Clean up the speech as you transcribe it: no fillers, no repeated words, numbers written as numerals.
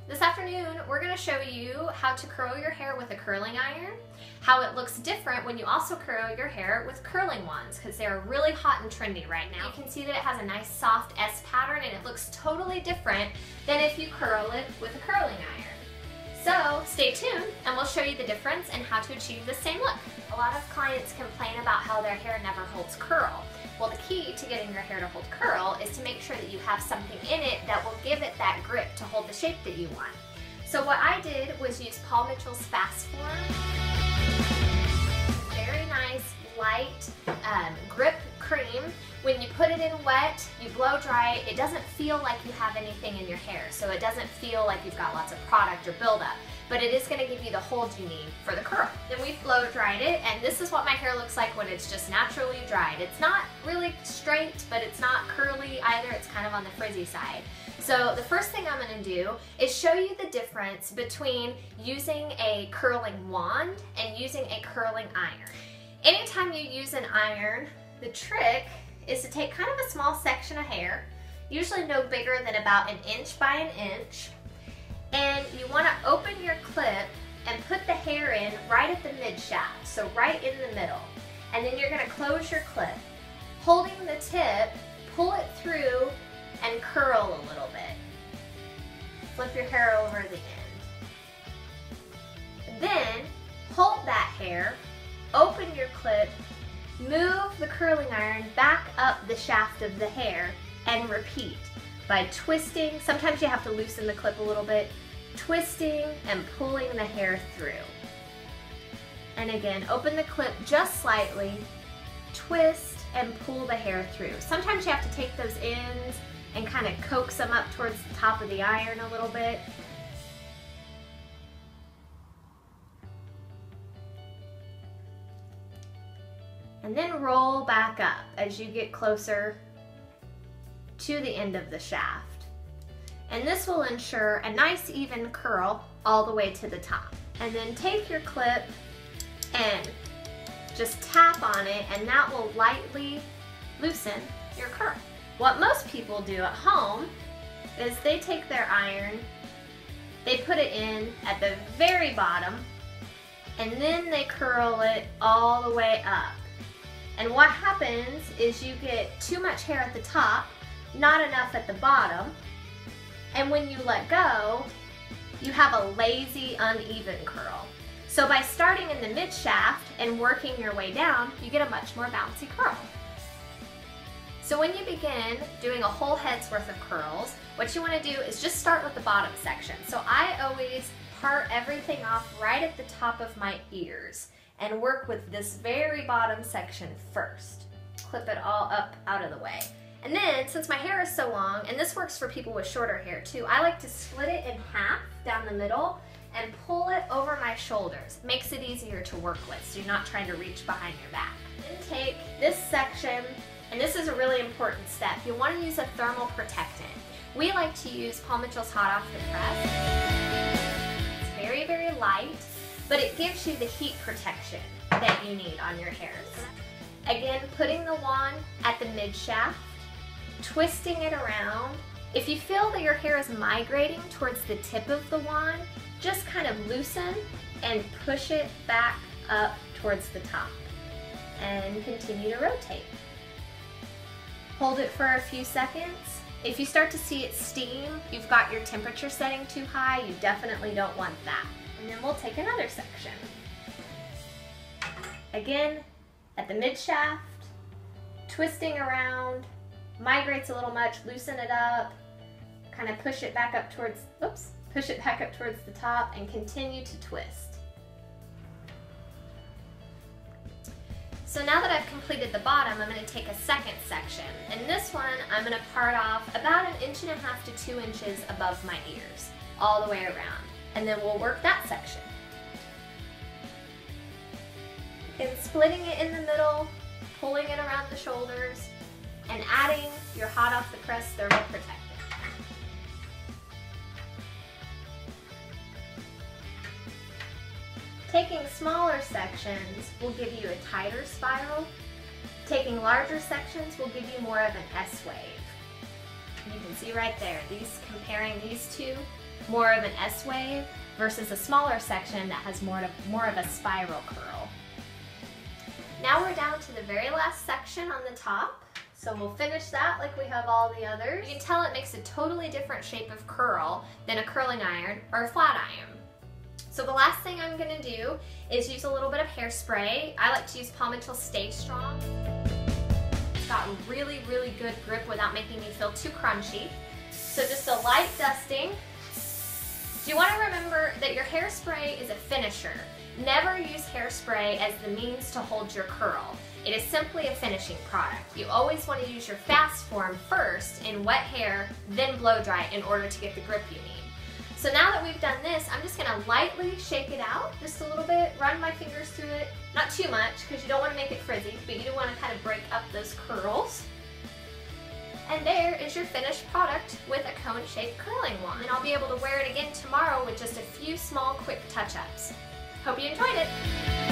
This afternoon, we're going to show you how to curl your hair with a curling iron, how it looks different when you also curl your hair with curling wands, because they're really hot and trendy right now. You can see that it has a nice soft S pattern and it looks totally different than if you curl it with a curling iron. So stay tuned and we'll show you the difference and how to achieve the same look. A lot of clients complain about how their hair never holds curl. Well, the key to getting your hair to hold curl is to make sure that you have something in it that will give it that grip to hold the shape that you want. So what I did was use Paul Mitchell's Fast Form. Very nice, light grip cream. When you put it in wet, you blow dry it, it doesn't feel like you have anything in your hair. So it doesn't feel like you've got lots of product or buildup. But it is going to give you the hold you need for the curl. Then we've blow dried it, and this is what my hair looks like when it's just naturally dried. It's not really straight, but it's not curly either. It's kind of on the frizzy side. So the first thing I'm going to do is show you the difference between using a curling wand and using a curling iron. Anytime you use an iron, the trick is to take kind of a small section of hair, usually no bigger than about 1 inch by 1 inch, and you want to open your clip and put the hair in right at the mid shaft, so right in the middle. And then you're going to close your clip. Holding the tip, pull it through and curl a little bit. Flip your hair over the end. Then hold that hair, open your clip, move the curling iron back up the shaft of the hair, and repeat by twisting. Sometimes you have to loosen the clip a little bit, twisting and pulling the hair through. And again, open the clip just slightly, twist and pull the hair through. Sometimes you have to take those ends and kind of coax them up towards the top of the iron a little bit. And then roll back up as you get closer to the end of the shaft. And this will ensure a nice even curl all the way to the top. And then take your clip and just tap on it, and that will lightly loosen your curl. What most people do at home is they take their iron, they put it in at the very bottom, and then they curl it all the way up. And what happens is you get too much hair at the top, not enough at the bottom, and when you let go, you have a lazy, uneven curl. So by starting in the mid shaft and working your way down, you get a much more bouncy curl. So when you begin doing a whole head's worth of curls, what you want to do is just start with the bottom section. So I always part everything off right at the top of my ears and work with this very bottom section first. Clip it all up out of the way. And then, since my hair is so long, and this works for people with shorter hair too, I like to split it in half down the middle and pull it over my shoulders. Makes it easier to work with, so you're not trying to reach behind your back. Then take this section, and this is a really important step. You'll want to use a thermal protectant. We like to use Paul Mitchell's Hot Off the Press. It's very, very light, but it gives you the heat protection that you need on your hairs. Again, putting the wand at the mid shaft, twisting it around. If you feel that your hair is migrating towards the tip of the wand, just kind of loosen and push it back up towards the top and continue to rotate. Hold it for a few seconds. If you start to see it steam, you've got your temperature setting too high, you definitely don't want that. And then we'll take another section. Again, at the mid shaft, twisting around, migrates a little much, loosen it up, kind of push it back up towards, push it back up towards the top and continue to twist. So now that I've completed the bottom, I'm going to take a second section. And this one, I'm going to part off about 1.5 to 2 inches above my ears, all the way around. And then we'll work that section. And splitting it in the middle, pulling it around the shoulders, and adding your Hot Off the Press thermal protectant. Taking smaller sections will give you a tighter spiral. Taking larger sections will give you more of an S wave. You can see right there, comparing these two, more of an S wave versus a smaller section that has more of a spiral curl. Now we're down to the very last section on the top. So we'll finish that like we have all the others. You can tell it makes a totally different shape of curl than a curling iron or a flat iron. So the last thing I'm gonna do is use a little bit of hairspray. I like to use Palmolive Stay Strong. It's got really, really good grip without making me feel too crunchy. So just a light dusting. You wanna remember that your hairspray is a finisher. Never use hairspray as the means to hold your curl. It is simply a finishing product. You always want to use your fast form first in wet hair, then blow dry in order to get the grip you need. So now that we've done this, I'm just going to lightly shake it out just a little bit, run my fingers through it. Not too much because you don't want to make it frizzy, but you do want to kind of break up those curls. And there is your finished product with a cone-shaped curling wand. And I'll be able to wear it again tomorrow with just a few small quick touch-ups. Hope you enjoyed it!